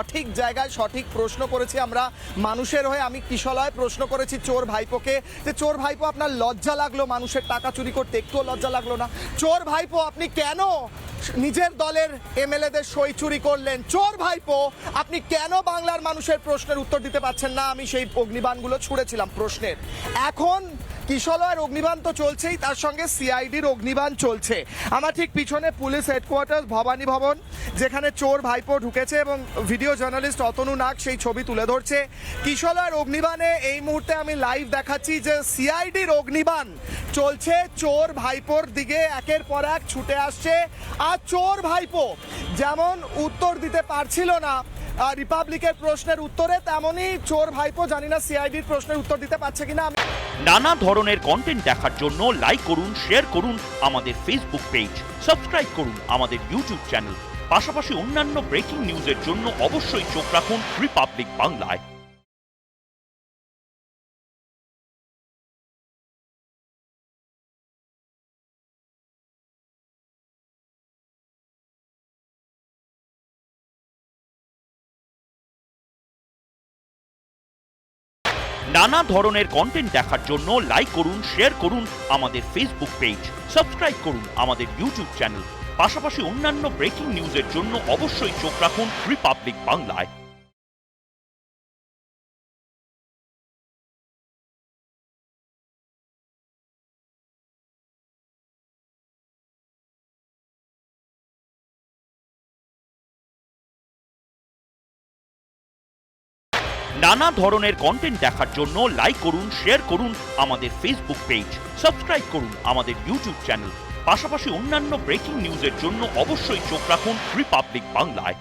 সঠিক জায়গায় সঠিক প্রশ্ন করেছি আমরা মানুষের হয়ে। আমি কিশলয় প্রশ্ন করেছি চোর ভাইপোকে যে চোর ভাইপো আপনার লজ্জা লাগলো মানুষের টাকা চুরি করতে? একটুও লজ্জা লাগলো না? চোর ভাইপো আপনি কেন নিজের দলের এমএলএদের সই চুরি করলেন? চোর ভাইপো আপনি কেন বাংলার মানুষের প্রশ্নের উত্তর দিতে পারছেন না? আমি সেই অগ্নিবাণগুলো ছুঁড়েছিলাম প্রশ্নের। এখন কিশলয়ের অগ্নিবাণ তো চলছেই, তার সঙ্গে সিআইডির অগ্নিবাণ চলছে। আমার ঠিক পিছনে পুলিশ হেডকোয়ার্টার ভবানী ভবন, যেখানে চোর ভাইপো ঢুকেছে এবং ভিডিও জার্নালিস্ট অতনু নাগ সেই ছবি তুলে ধরছে। কিশলয়ের অগ্নিবাণে এই মুহূর্তে আমি লাইভ দেখাচ্ছি যে সিআইডির অগ্নিবাণ চলছে চোর ভাইপোর দিকে, একের পর এক ছুটে আসছে। আর চোর ভাইপো যেমন উত্তর দিতে পারছিল না রিপাবলিকের প্রশ্নের উত্তরে, তেমনই চোর ভাইপো জানি না সিআইডির প্রশ্নের উত্তর দিতে পারছে কিনা। নানা ধরনের কন্টেন্ট দেখার জন্য লাইক করুন, শেয়ার করুন আমাদের ফেসবুক পেজ, সাবস্ক্রাইব করুন আমাদের ইউটিউব চ্যানেল। পাশাপাশি অন্যান্য ব্রেকিং নিউজের জন্য অবশ্যই চোখ রাখুন রিপাবলিক বাংলায়। নানা ধরনের কন্টেন্ট দেখার জন্য লাইক করুন, শেয়ার করুন আমাদের ফেসবুক পেজ, সাবস্ক্রাইব করুন আমাদের ইউটিউব চ্যানেল। পাশাপাশি অন্যান্য ব্রেকিং নিউজের জন্য অবশ্যই চোখ রাখুন রিপাবলিক বাংলায়। নানা ধরনের কন্টেন্ট দেখার জন্য লাইক করুন, শেয়ার করুন আমাদের ফেসবুক পেজ, সাবস্ক্রাইব করুন আমাদের ইউটিউব চ্যানেল। পাশাপাশি অন্যান্য ব্রেকিং নিউজের জন্য অবশ্যই চোখ রাখুন রিপাবলিক বাংলায়।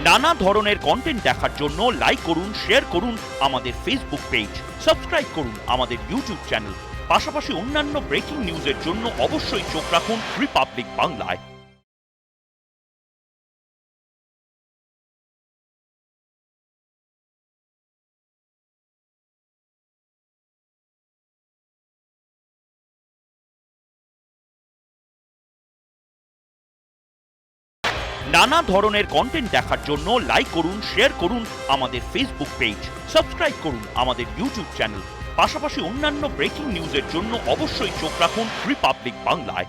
নানা ধরনের কন্টেন্ট দেখার জন্য লাইক করুন, শেয়ার করুন আমাদের ফেসবুক পেজ, সাবস্ক্রাইব করুন আমাদের ইউটিউব চ্যানেল। পাশাপাশি অন্যান্য ব্রেকিং নিউজের জন্য অবশ্যই চোখ রাখুন রিপাবলিক বাংলায়। নানা ধরনের কন্টেন্ট দেখার জন্য লাইক করুন, শেয়ার করুন আমাদের ফেসবুক পেজ, সাবস্ক্রাইব করুন আমাদের ইউটিউব চ্যানেল। পাশাপাশি অন্যান্য ব্রেকিং নিউজের জন্য অবশ্যই চোখ রাখুন রিপাবলিক বাংলায়।